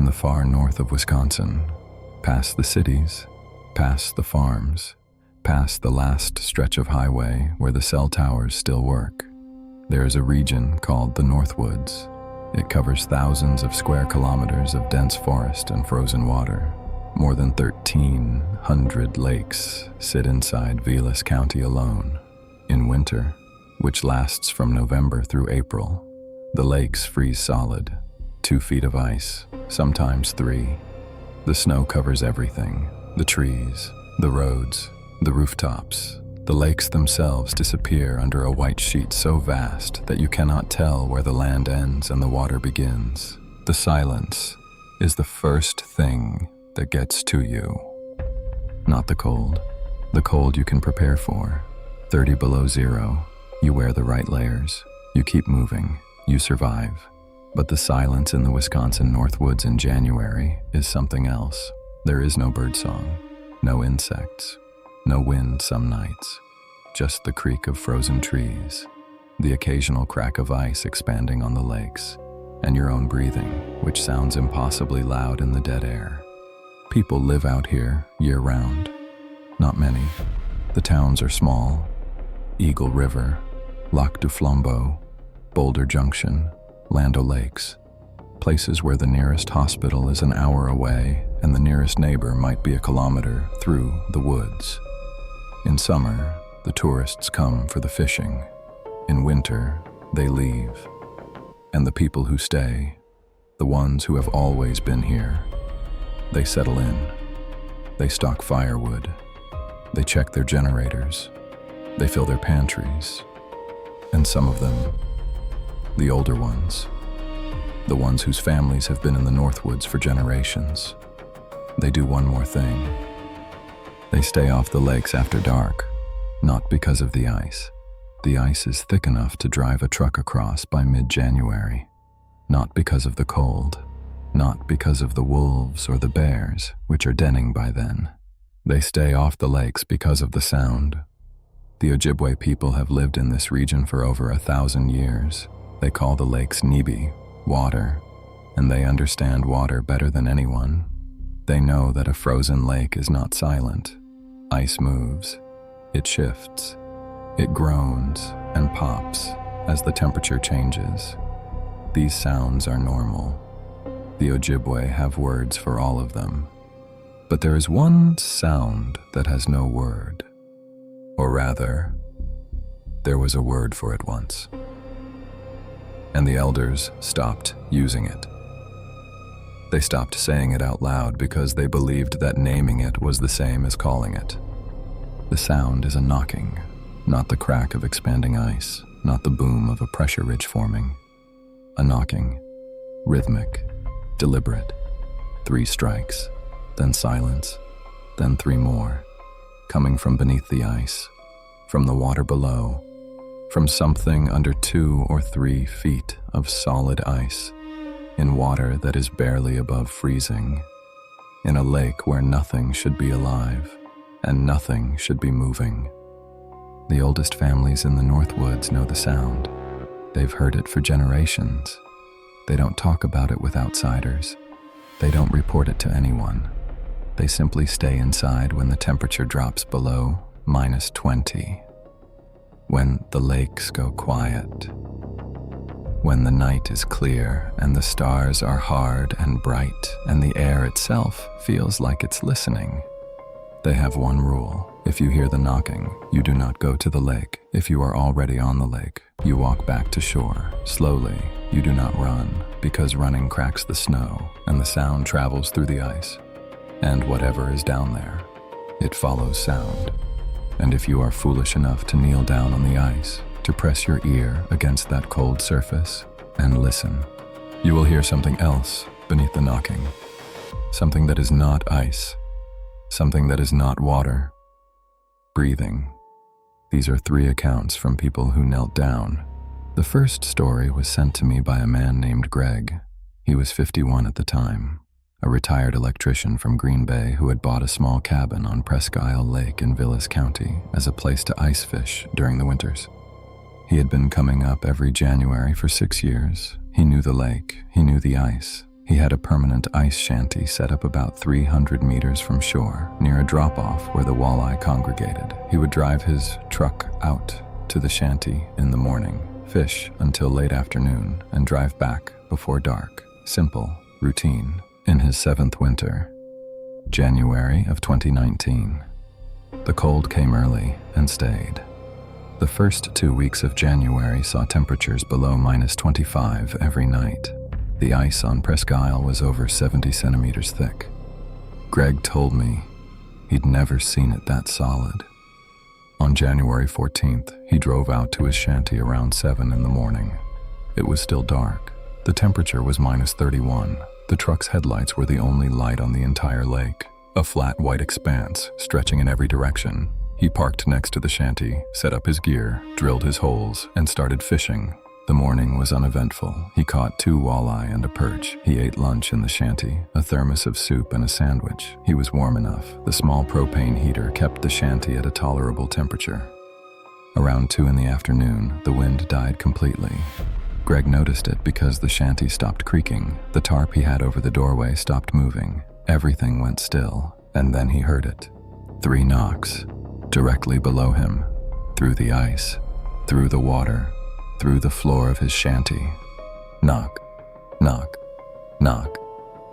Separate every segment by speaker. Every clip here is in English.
Speaker 1: in the far north of Wisconsin, past the cities, past the farms, past the last stretch of highway where the cell towers still work. There is a region called the Northwoods. It covers thousands of square kilometers of dense forest and frozen water. More than 1,300 lakes sit inside Vilas County alone. In winter, which lasts from November through April, the lakes freeze solid, 2 feet of ice, sometimes 3. The snow covers everything, the trees, the roads, the rooftops. The lakes themselves disappear under a white sheet so vast that you cannot tell where the land ends and the water begins. The silence is the first thing that gets to you. Not the cold. The cold you can prepare for. 30 below zero. You wear the right layers. You keep moving. You survive. But the silence in the Wisconsin Northwoods in January is something else. There is no birdsong, no insects, no wind some nights, just the creak of frozen trees, the occasional crack of ice expanding on the lakes, and your own breathing, which sounds impossibly loud in the dead air. People live out here year-round. Not many. The towns are small. Eagle River, Lac du Flambeau, Boulder Junction, Land O'Lakes, places where the nearest hospital is an hour away and the nearest neighbor might be a kilometer through the woods. In summer, the tourists come for the fishing. In winter, they leave. And the people who stay, the ones who have always been here, they settle in. They stock firewood. They check their generators. They fill their pantries. And some of them, the older ones, the ones whose families have been in the Northwoods for generations, they do one more thing. They stay off the lakes after dark, not because of the ice. The ice is thick enough to drive a truck across by mid-January. Not because of the cold, not because of the wolves or the bears, which are denning by then. They stay off the lakes because of the sound. The Ojibwe people have lived in this region for over 1,000 years. They call the lakes Nibi, water, and they understand water better than anyone. They know that a frozen lake is not silent. Ice moves. It shifts. It groans and pops as the temperature changes. These sounds are normal. The Ojibwe have words for all of them. But there is one sound that has no word. Or rather, there was a word for it once. And the elders stopped using it. They stopped saying it out loud because they believed that naming it was the same as calling it. The sound is a knocking, not the crack of expanding ice, not the boom of a pressure ridge forming. A knocking, rhythmic, deliberate. 3 strikes, then silence, then 3 more, coming from beneath the ice, from the water below, from something under 2 or 3 feet of solid ice, in water that is barely above freezing, in a lake where nothing should be alive and nothing should be moving. The oldest families in the Northwoods know the sound. They've heard it for generations. They don't talk about it with outsiders. They don't report it to anyone. They simply stay inside when the temperature drops below -20. When the lakes go quiet. When the night is clear and the stars are hard and bright and the air itself feels like it's listening. They have one rule. If you hear the knocking, you do not go to the lake. If you are already on the lake, you walk back to shore, slowly. You do not run, because running cracks the snow and the sound travels through the ice. And whatever is down there, it follows sound. And if you are foolish enough to kneel down on the ice, to press your ear against that cold surface and listen, you will hear something else beneath the knocking. Something that is not ice. Something that is not water. Breathing. These are 3 accounts from people who knelt down. The first story was sent to me by a man named Greg. He was 51 at the time, a retired electrician from Green Bay who had bought a small cabin on Presque Isle Lake in Vilas County as a place to ice fish during the winters. He had been coming up every January for 6 years. He knew the lake, he knew the ice, He had a permanent ice shanty set up about 300 meters from shore, near a drop-off where the walleye congregated. He would drive his truck out to the shanty in the morning, fish until late afternoon, and drive back before dark. Simple, routine. In his 7th winter, January of 2019. The cold came early and stayed. The first 2 weeks of January saw temperatures below -25 every night. The ice on Presque Isle was over 70 centimeters thick. Greg told me he'd never seen it that solid. On January 14th, he drove out to his shanty around 7 in the morning. It was still dark. The temperature was -31. The truck's headlights were the only light on the entire lake, a flat white expanse stretching in every direction. He parked next to the shanty, set up his gear, drilled his holes, and started fishing. The morning was uneventful. He caught 2 walleye and a perch. He ate lunch in the shanty, a thermos of soup and a sandwich. He was warm enough. The small propane heater kept the shanty at a tolerable temperature. Around 2 in the afternoon, the wind died completely. Greg noticed it because the shanty stopped creaking. The tarp he had over the doorway stopped moving. Everything went still, and then he heard it. 3 knocks, directly below him, through the ice, through the water, through the floor of his shanty. Knock, knock, knock.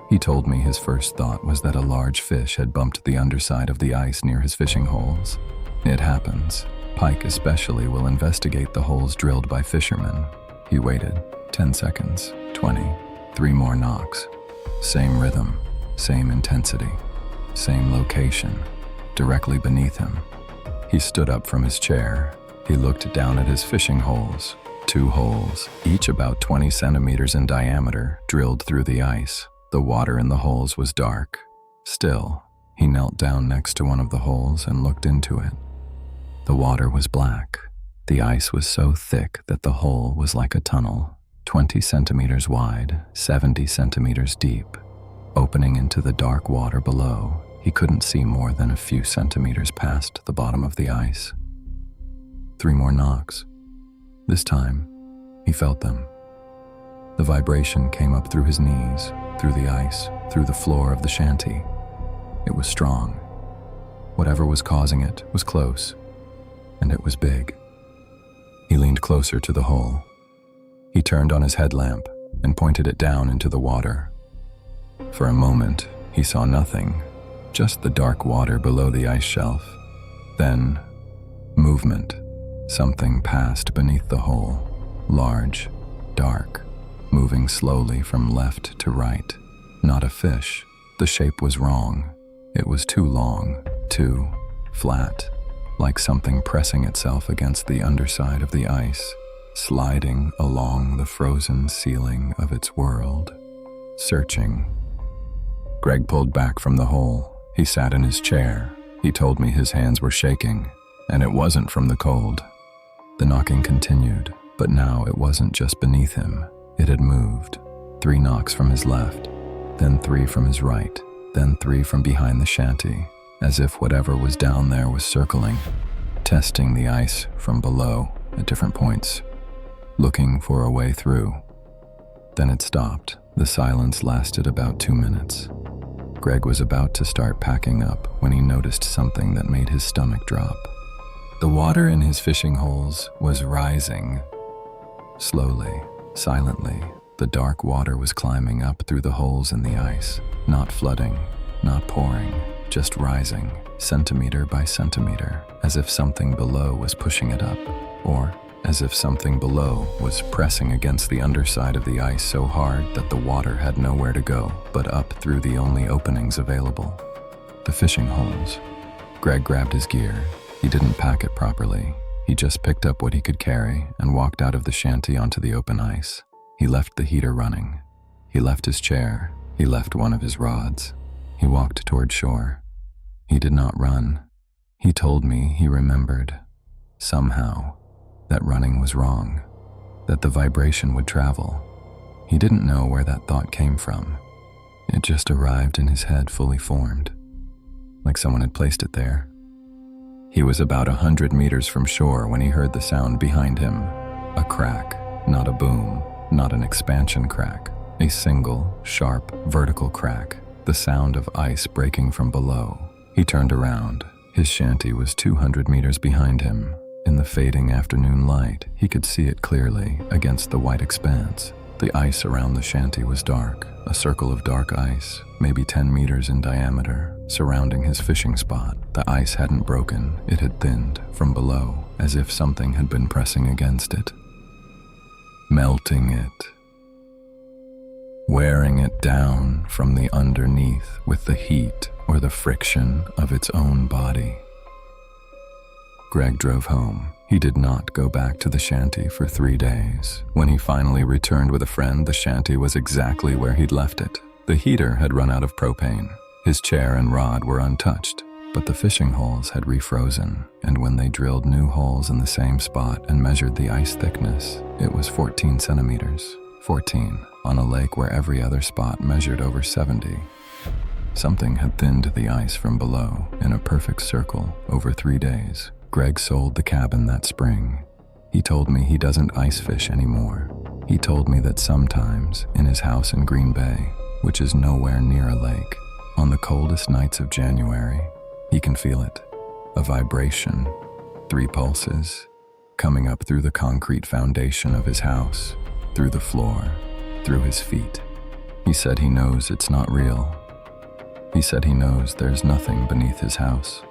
Speaker 1: He told me his first thought was that a large fish had bumped the underside of the ice near his fishing holes. It happens. Pike especially will investigate the holes drilled by fishermen. He waited. 10 seconds, 20, 3 more knocks. Same rhythm, same intensity, same location, directly beneath him. He stood up from his chair. He looked down at his fishing holes. 2 holes, each about 20 centimeters in diameter, drilled through the ice. The water in the holes was dark. Still, he knelt down next to one of the holes and looked into it. The water was black. The ice was so thick that the hole was like a tunnel, 20 centimeters wide, 70 centimeters deep. Opening into the dark water below, he couldn't see more than a few centimeters past the bottom of the ice. 3 more knocks. This time, he felt them. The vibration came up through his knees, through the ice, through the floor of the shanty. It was strong. Whatever was causing it was close, and it was big. He leaned closer to the hole. He turned on his headlamp and pointed it down into the water. For a moment, he saw nothing, just the dark water below the ice shelf. Then, movement. Something passed beneath the hole, large, dark, moving slowly from left to right. Not a fish. The shape was wrong. It was too long, too flat, like something pressing itself against the underside of the ice, sliding along the frozen ceiling of its world, searching. Greg pulled back from the hole. He sat in his chair. He told me his hands were shaking, and it wasn't from the cold. The knocking continued, but now it wasn't just beneath him. It had moved. 3 knocks from his left, then 3 from his right, then 3 from behind the shanty, as if whatever was down there was circling, testing the ice from below at different points, looking for a way through. Then it stopped. The silence lasted about 2 minutes. Greg was about to start packing up when he noticed something that made his stomach drop. The water in his fishing holes was rising. Slowly, silently, the dark water was climbing up through the holes in the ice, not flooding, not pouring, just rising, centimeter by centimeter, as if something below was pushing it up, or as if something below was pressing against the underside of the ice so hard that the water had nowhere to go but up through the only openings available. The fishing holes. Greg grabbed his gear. He didn't pack it properly. He just picked up what he could carry and walked out of the shanty onto the open ice. He left the heater running. He left his chair. He left one of his rods. He walked toward shore. He did not run. He told me he remembered, somehow, that running was wrong, that the vibration would travel. He didn't know where that thought came from. It just arrived in his head fully formed, like someone had placed it there. He was about 100 meters from shore when he heard the sound behind him. A crack, not a boom, not an expansion crack. A single, sharp, vertical crack, the sound of ice breaking from below. He turned around. His shanty was 200 meters behind him. In the fading afternoon light, he could see it clearly against the white expanse. The ice around the shanty was dark, a circle of dark ice, maybe 10 meters in diameter, surrounding his fishing spot. The ice hadn't broken, it had thinned from below, as if something had been pressing against it, melting it, wearing it down from the underneath with the heat or the friction of its own body. Greg drove home. He did not go back to the shanty for 3 days. When he finally returned with a friend, the shanty was exactly where he'd left it. The heater had run out of propane. His chair and rod were untouched, but the fishing holes had refrozen, and when they drilled new holes in the same spot and measured the ice thickness, it was 14 centimeters. 14 on a lake where every other spot measured over 70. Something had thinned the ice from below in a perfect circle over 3 days. Greg sold the cabin that spring. He told me he doesn't ice fish anymore. He told me that sometimes, in his house in Green Bay, which is nowhere near a lake, on the coldest nights of January, he can feel it. A vibration, 3 pulses, coming up through the concrete foundation of his house, through the floor, through his feet. He said he knows it's not real. He said he knows there's nothing beneath his house.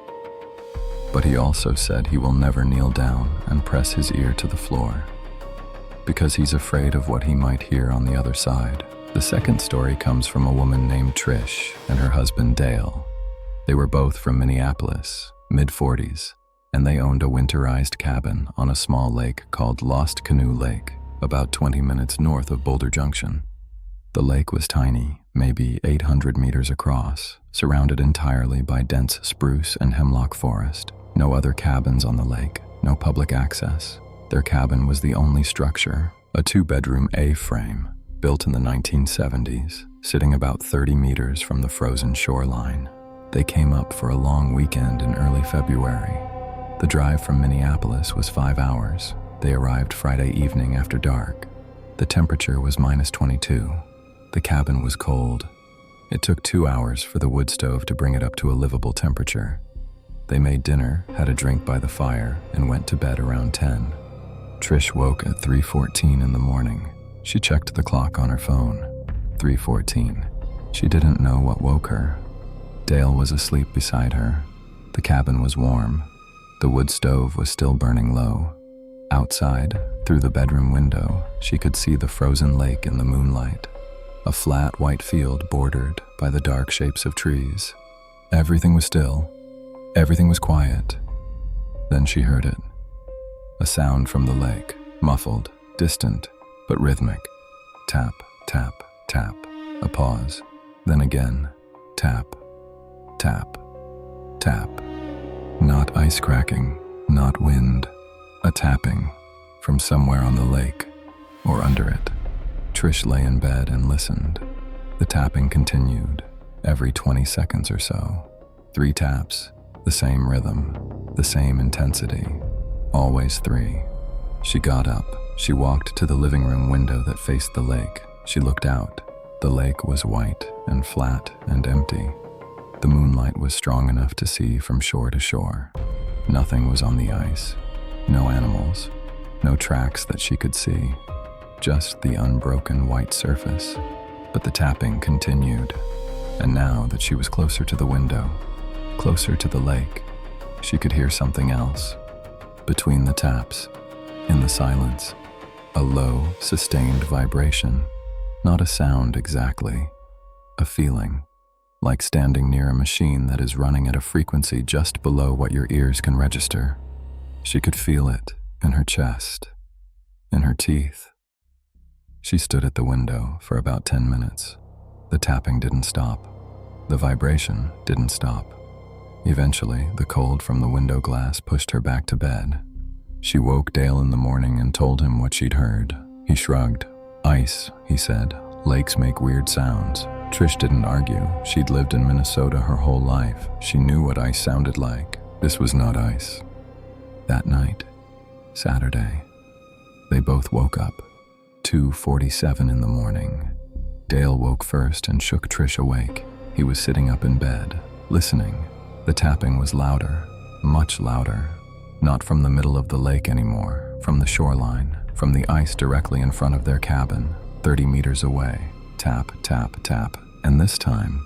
Speaker 1: But he also said he will never kneel down and press his ear to the floor, because he's afraid of what he might hear on the other side. The second story comes from a woman named Trish and her husband Dale. They were both from Minneapolis, mid-40s, and they owned a winterized cabin on a small lake called Lost Canoe Lake, about 20 minutes north of Boulder Junction. The lake was tiny, maybe 800 meters across, surrounded entirely by dense spruce and hemlock forest. No other cabins on the lake, no public access. Their cabin was the only structure, a 2-bedroom A-frame, built in the 1970s, sitting about 30 meters from the frozen shoreline. They came up for a long weekend in early February. The drive from Minneapolis was 5 hours. They arrived Friday evening after dark. The temperature was -22. The cabin was cold. It took 2 hours for the wood stove to bring it up to a livable temperature. They made dinner, had a drink by the fire, and went to bed around 10. Trish woke at 3:14 in the morning. She checked the clock on her phone. 3:14. She didn't know what woke her. Dale was asleep beside her. The cabin was warm. The wood stove was still burning low. Outside, through the bedroom window, she could see the frozen lake in the moonlight. A flat white field bordered by the dark shapes of trees. Everything was still. Everything was quiet. Then she heard it. A sound from the lake, muffled, distant, but rhythmic. Tap, tap, tap. A pause. Then again. Tap, tap, tap. Not ice cracking, not wind. A tapping from somewhere on the lake or under it. Trish lay in bed and listened. The tapping continued, every 20 seconds or so. 3 taps, the same rhythm, the same intensity, always 3. She got up. She walked to the living room window that faced the lake. She looked out. The lake was white and flat and empty. The moonlight was strong enough to see from shore to shore. Nothing was on the ice. No animals. No tracks that she could see. Just the unbroken white surface. But the tapping continued. And now that she was closer to the window, closer to the lake, she could hear something else. Between the taps, in the silence, a low, sustained vibration. Not a sound exactly, a feeling, like standing near a machine that is running at a frequency just below what your ears can register. She could feel it in her chest, in her teeth. She stood at the window for about 10 minutes. The tapping didn't stop. The vibration didn't stop. Eventually, the cold from the window glass pushed her back to bed. She woke Dale in the morning and told him what she'd heard. He shrugged. "Ice," he said. "Lakes make weird sounds." Trish didn't argue. She'd lived in Minnesota her whole life. She knew what ice sounded like. This was not ice. That night, Saturday, they both woke up. 2:47 in the morning. Dale woke first and shook Trish awake. He was sitting up in bed, listening. The tapping was louder, much louder. Not from the middle of the lake anymore, from the shoreline, from the ice directly in front of their cabin, 30 meters away. Tap, tap, tap. And this time,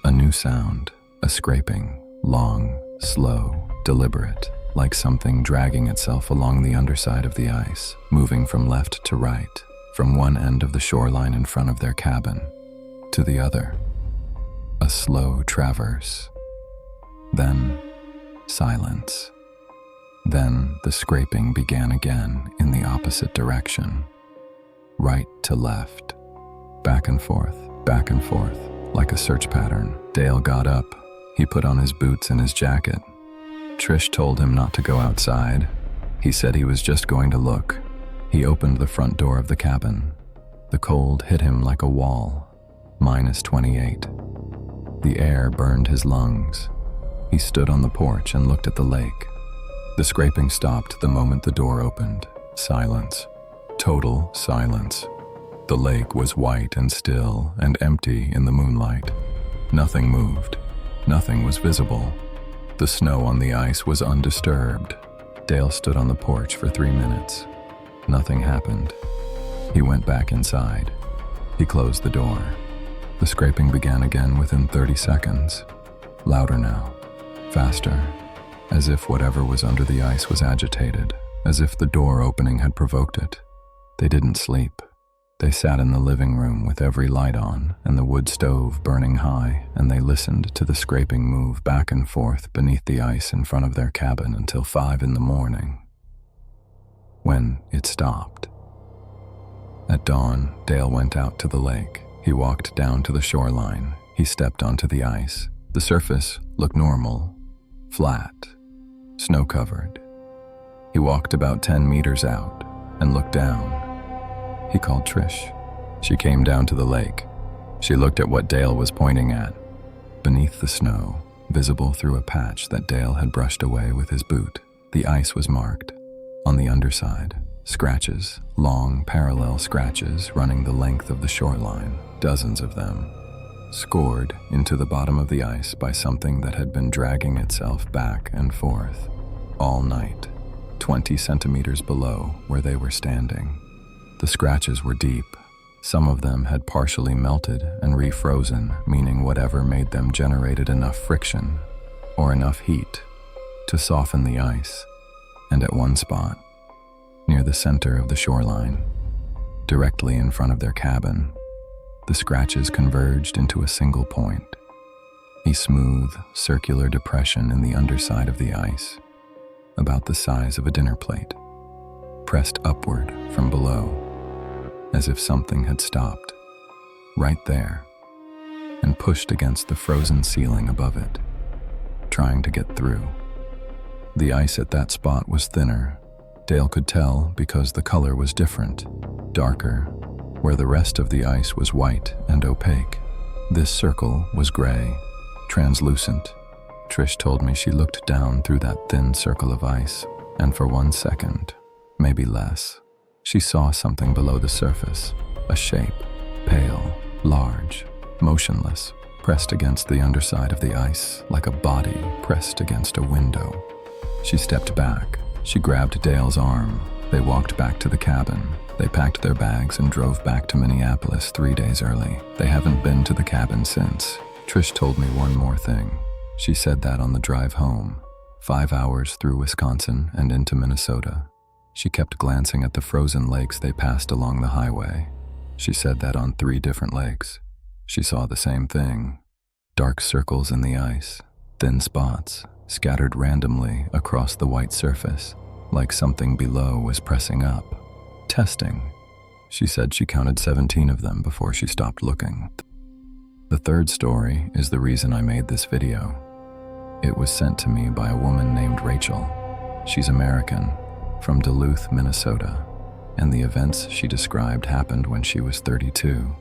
Speaker 1: a new sound, a scraping, long, slow, deliberate, like something dragging itself along the underside of the ice, moving from left to right, from one end of the shoreline in front of their cabin to the other. A slow traverse. Then, silence. Then the scraping began again in the opposite direction. Right to left. Back and forth, like a search pattern. Dale got up. He put on his boots and his jacket. Trish told him not to go outside. He said he was just going to look. He opened the front door of the cabin. The cold hit him like a wall. -28. The air burned his lungs. He stood on the porch and looked at the lake. The scraping stopped the moment the door opened. Silence. Total silence. The lake was white and still and empty in the moonlight. Nothing moved. Nothing was visible. The snow on the ice was undisturbed. Dale stood on the porch for 3 minutes. Nothing happened. He went back inside. He closed the door. The scraping began again within 30 seconds. Louder now. Faster. As if whatever was under the ice was agitated. As if the door opening had provoked it. They didn't sleep. They sat in the living room with every light on and the wood stove burning high, and they listened to the scraping move back and forth beneath the ice in front of their cabin until 5 in the morning, when it stopped. At dawn, Dale went out to the lake. He walked down to the shoreline. He stepped onto the ice. The surface looked normal, flat, snow-covered. He walked about 10 meters out and looked down. He called Trish. She came down to the lake. She looked at what Dale was pointing at. Beneath the snow, visible through a patch that Dale had brushed away with his boot, the ice was marked. On the underside, scratches, long, parallel scratches running the length of the shoreline, dozens of them, scored into the bottom of the ice by something that had been dragging itself back and forth all night, 20 centimeters below where they were standing. The scratches were deep. Some of them had partially melted and refrozen, meaning whatever made them generated enough friction or enough heat to soften the ice. And at one spot, near the center of the shoreline, directly in front of their cabin, the scratches converged into a single point, a smooth, circular depression in the underside of the ice, about the size of a dinner plate, pressed upward from below, as if something had stopped, right there, and pushed against the frozen ceiling above it, trying to get through. The ice at that spot was thinner. Dale could tell because the color was different, darker, where the rest of the ice was white and opaque. This circle was gray, translucent. Trish told me she looked down through that thin circle of ice, and for 1 second, maybe less, she saw something below the surface, a shape, pale, large, motionless, pressed against the underside of the ice like a body pressed against a window. She stepped back. She grabbed Dale's arm. They walked back to the cabin. They packed their bags and drove back to Minneapolis 3 days early. They haven't been to the cabin since. Trish told me one more thing. She said that on the drive home, 5 hours through Wisconsin and into Minnesota. She kept glancing at the frozen lakes they passed along the highway. She said that on 3 different lakes, she saw the same thing. Dark circles in the ice, thin spots, scattered randomly across the white surface, like something below was pressing up, testing. She said she counted 17 of them before she stopped looking. The third story is the reason I made this video. It was sent to me by a woman named Rachel. She's American, from Duluth, Minnesota, and the events she described happened when she was 32.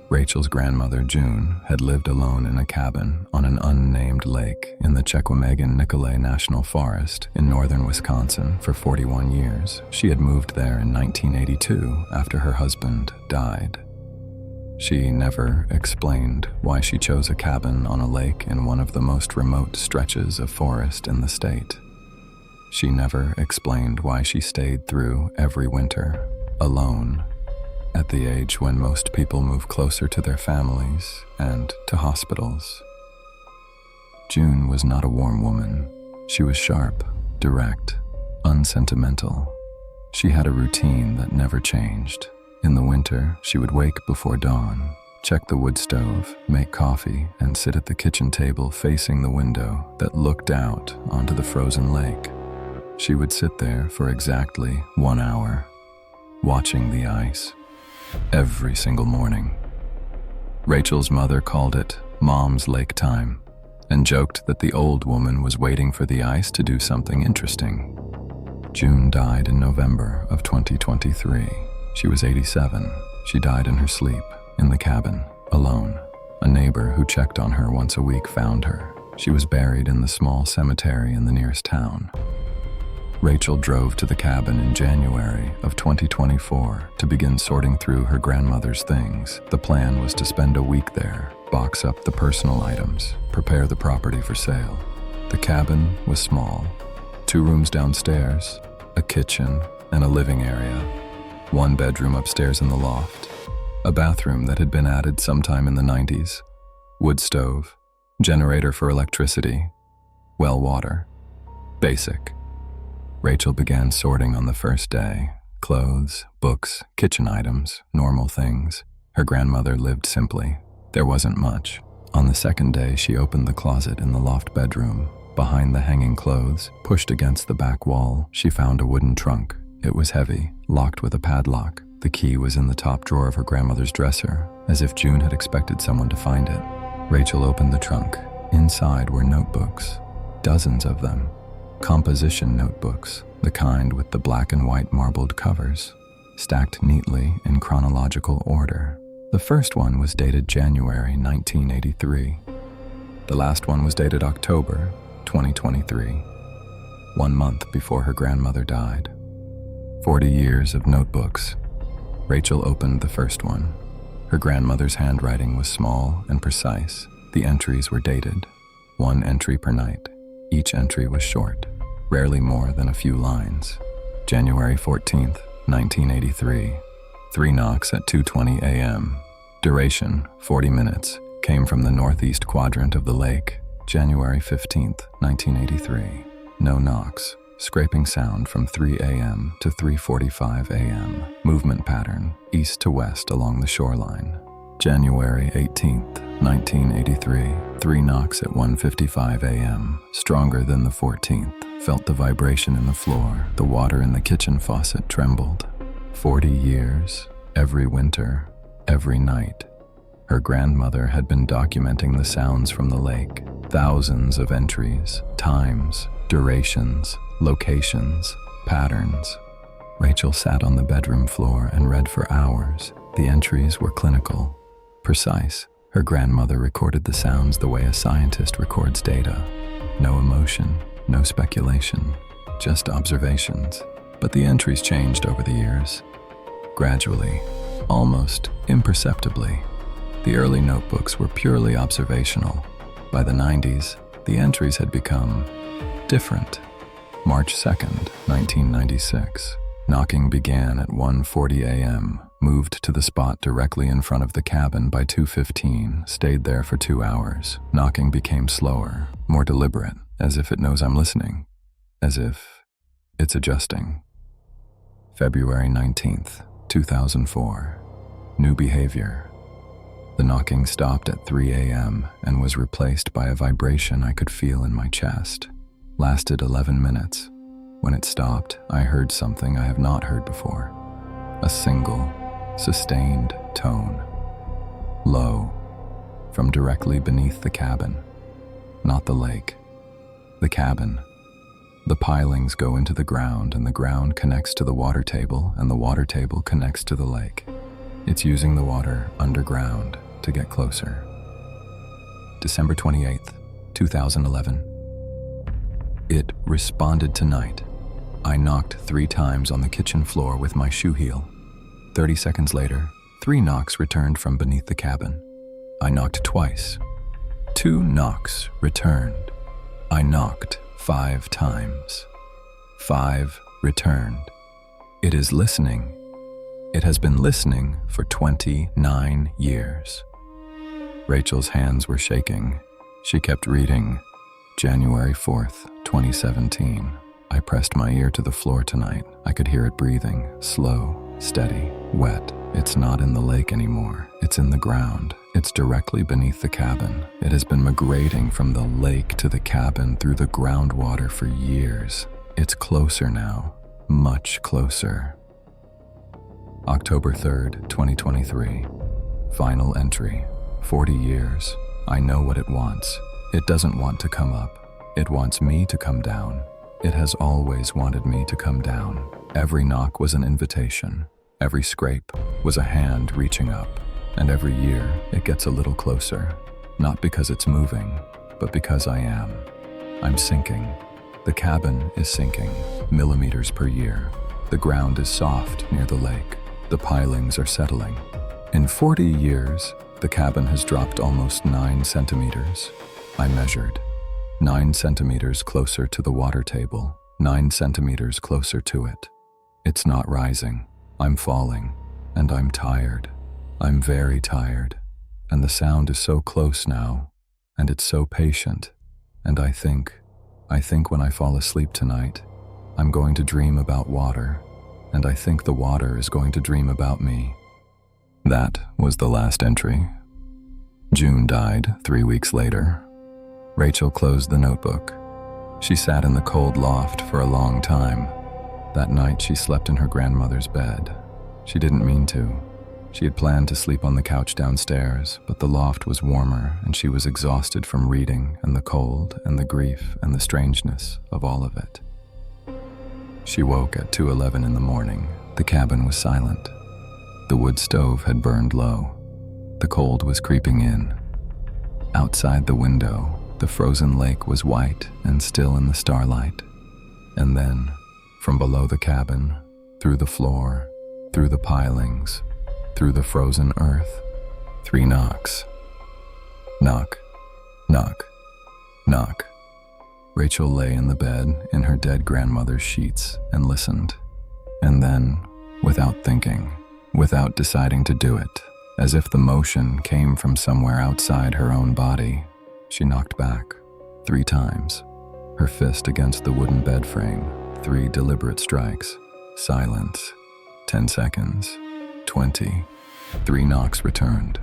Speaker 1: Rachel's grandmother, June, had lived alone in a cabin on an unnamed lake in the Chequamegon-Nicolet National Forest in northern Wisconsin for 41 years. She had moved there in 1982 after her husband died. She never explained why she chose a cabin on a lake in one of the most remote stretches of forest in the state. She never explained why she stayed through every winter, alone, at the age when most people move closer to their families and to hospitals. June was not a warm woman. She was sharp, direct, unsentimental. She had a routine that never changed. In the winter, she would wake before dawn, check the wood stove, make coffee, and sit at the kitchen table facing the window that looked out onto the frozen lake. She would sit there for exactly 1 hour, watching the ice, every single morning. Rachel's mother called it Mom's Lake Time and joked that the old woman was waiting for the ice to do something interesting. June died in November of 2023. She was 87. She died in her sleep, in the cabin, alone. A neighbor who checked on her once a week found her. She was buried in the small cemetery in the nearest town. Rachel drove to the cabin in January of 2024 to begin sorting through her grandmother's things. The plan was to spend a week there, box up the personal items, prepare the property for sale. The cabin was small. 2 rooms downstairs, a kitchen, and a living area. 1 bedroom upstairs in the loft. A bathroom that had been added sometime in the 90s. Wood stove. Generator for electricity. Well water. Basic. Rachel began sorting on the first day. Clothes, books, kitchen items, normal things. Her grandmother lived simply. There wasn't much. On the second day, she opened the closet in the loft bedroom. Behind the hanging clothes, pushed against the back wall, she found a wooden trunk. It was heavy, locked with a padlock. The key was in the top drawer of her grandmother's dresser, as if June had expected someone to find it. Rachel opened the trunk. Inside were notebooks, dozens of them. Composition notebooks, the kind with the black and white marbled covers, stacked neatly in chronological order. The first one was dated January 1983. The last one was dated October 2023, 1 month before her grandmother died. 40 years of notebooks. Rachel opened the first one. Her grandmother's handwriting was small and precise. The entries were dated, 1 entry per night. Each entry was short, rarely more than a few lines. January 14th, 1983. 3 knocks at 2:20 a.m. Duration, 40 minutes. Came from the northeast quadrant of the lake. January 15th, 1983. No knocks. Scraping sound from 3 a.m. to 3:45 a.m. Movement pattern, east to west along the shoreline. January 18th, 1983. 3 knocks at 1:55 a.m. Stronger than the 14th. Felt the vibration in the floor. The water in the kitchen faucet trembled. 40 years, every winter, every night. Her grandmother had been documenting the sounds from the lake. Thousands of entries, times, durations, locations, patterns. Rachel sat on the bedroom floor and read for hours. The entries were clinical, precise. Her grandmother recorded the sounds the way a scientist records data. No emotion, no speculation, just observations. But the entries changed over the years. Gradually, almost imperceptibly. The early notebooks were purely observational. By the 90s, the entries had become different. March 2nd, 1996. Knocking began at 1:40 a.m., moved to the spot directly in front of the cabin by 2:15, stayed there for 2 hours. Knocking became slower, more deliberate, as if it knows I'm listening, as if it's adjusting. February 19th, 2004. New behavior. The knocking stopped at 3 a.m. and was replaced by a vibration I could feel in my chest. Lasted 11 minutes. When it stopped, I heard something I have not heard before. A single, sustained tone. Low, from directly beneath the cabin. Not the lake. The cabin. The pilings go into the ground, and the ground connects to the water table, and the water table connects to the lake. It's using the water underground to get closer. December 28th, 2011. It responded tonight. I knocked 3 times on the kitchen floor with my shoe heel. 30 seconds later, 3 knocks returned from beneath the cabin. I knocked twice. 2 knocks returned. I knocked 5 times. 5 returned. It is listening. It has been listening for 29 years. Rachel's hands were shaking. She kept reading. January 4th, 2017. I pressed my ear to the floor tonight. I could hear it breathing, slow, steady, wet. It's not in the lake anymore. It's in the ground. It's directly beneath the cabin. It has been migrating from the lake to the cabin through the groundwater for years. It's closer now, much closer. October 3rd, 2023. Final entry. 40 years. I know what it wants. It doesn't want to come up. It wants me to come down. It has always wanted me to come down. Every knock was an invitation. Every scrape was a hand reaching up. And every year it gets a little closer. Not because it's moving, but because I am. I'm sinking. The cabin is sinking, millimeters per year. The ground is soft near the lake. The pilings are settling. In 40 years, the cabin has dropped almost 9 centimeters. I measured. 9 centimeters closer to the water table, 9 centimeters closer to it. It's not rising. I'm falling, and I'm tired. I'm very tired, and the sound is so close now, and it's so patient, and I think when I fall asleep tonight, I'm going to dream about water, and I think the water is going to dream about me. That was the last entry. June died 3 weeks later. Rachel closed the notebook. She sat in the cold loft for a long time. That night she slept in her grandmother's bed. She didn't mean to. She had planned to sleep on the couch downstairs, but the loft was warmer and she was exhausted from reading and the cold and the grief and the strangeness of all of it. She woke at 2:11 in the morning. The cabin was silent. The wood stove had burned low. The cold was creeping in. Outside the window, the frozen lake was white and still in the starlight. And then, from below the cabin, through the floor, through the pilings, through the frozen earth, 3 knocks. Knock, knock, knock. Rachel lay in the bed in her dead grandmother's sheets and listened. And then, without thinking, without deciding to do it, as if the motion came from somewhere outside her own body, she knocked back 3 times, her fist against the wooden bed frame, 3 deliberate strikes. Silence. 10 seconds. 20. 3 knocks returned.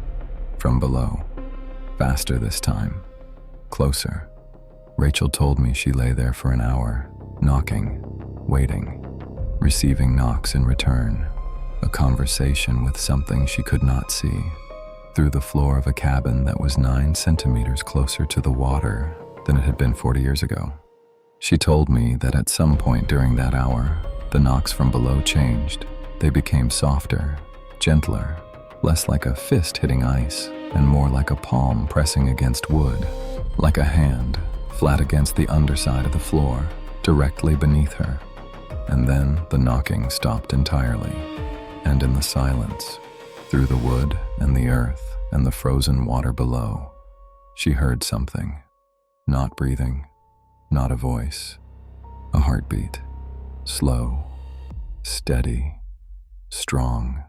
Speaker 1: From below. Faster this time. Closer. Rachel told me she lay there for an hour, knocking, waiting, receiving knocks in return. A conversation with something she could not see. Through the floor of a cabin that was 9 centimeters closer to the water than it had been 40 years ago. She told me that at some point during that hour, the knocks from below changed. They became softer, gentler, less like a fist hitting ice, and more like a palm pressing against wood, like a hand flat against the underside of the floor, directly beneath her. And then the knocking stopped entirely, and in the silence, through the wood and the earth and the frozen water below, she heard something. Not breathing, not a voice, a heartbeat, slow, steady, strong.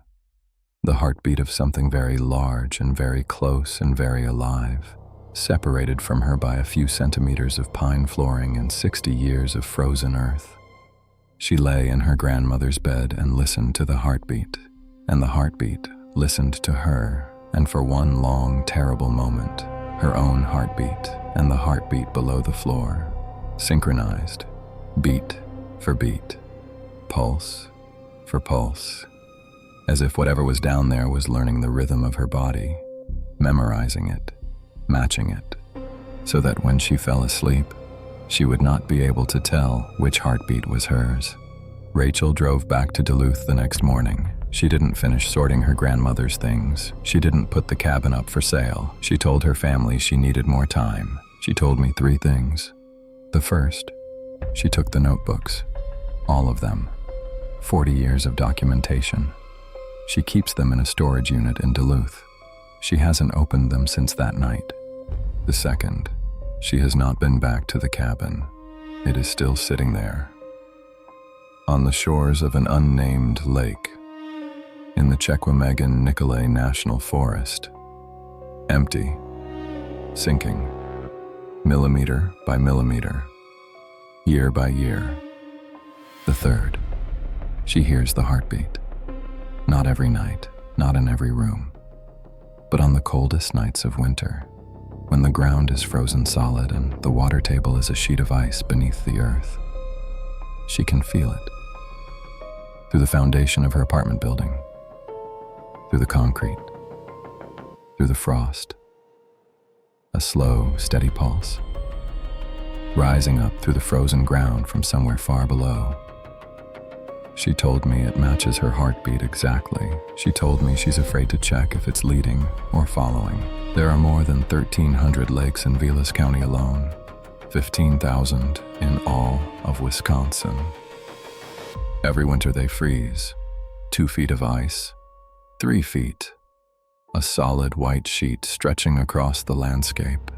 Speaker 1: The heartbeat of something very large and very close and very alive, separated from her by a few centimeters of pine flooring and 60 years of frozen earth. She lay in her grandmother's bed and listened to the heartbeat, and the heartbeat listened to her, and for one long, terrible moment, her own heartbeat and the heartbeat below the floor, synchronized, beat for beat, pulse for pulse, as if whatever was down there was learning the rhythm of her body, memorizing it, matching it, so that when she fell asleep, she would not be able to tell which heartbeat was hers. Rachel drove back to Duluth the next morning. She didn't finish sorting her grandmother's things. She didn't put the cabin up for sale. She told her family she needed more time. She told me 3 things. The first, she took the notebooks, all of them, 40 years of documentation. She keeps them in a storage unit in Duluth. She hasn't opened them since that night. The second, she has not been back to the cabin. It is still sitting there, on the shores of an unnamed lake, in the Chequamegon Nicolay National Forest. Empty, sinking, millimeter by millimeter, year by year. The third, she hears the heartbeat. Not every night, not in every room, but on the coldest nights of winter, when the ground is frozen solid and the water table is a sheet of ice beneath the earth. She can feel it. Through the foundation of her apartment building, through the concrete, through the frost. A slow, steady pulse, rising up through the frozen ground from somewhere far below. She told me it matches her heartbeat exactly. She told me she's afraid to check if it's leading or following. There are more than 1,300 lakes in Vilas County alone, 15,000 in all of Wisconsin. Every winter they freeze, 2 feet of ice, 3 feet, a solid white sheet stretching across the landscape.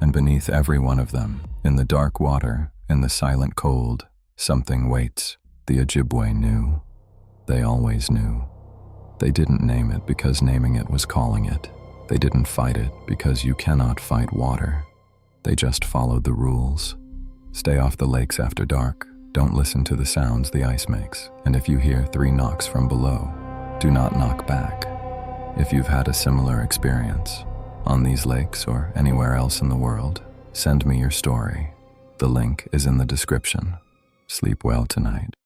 Speaker 1: And beneath every one of them, in the dark water, in the silent cold, something waits. The Ojibwe knew. They always knew. They didn't name it because naming it was calling it. They didn't fight it because you cannot fight water. They just followed the rules. Stay off the lakes after dark. Don't listen to the sounds the ice makes. And if you hear 3 knocks from below, do not knock back. If you've had a similar experience on these lakes or anywhere else in the world, send me your story. The link is in the description. Sleep well tonight.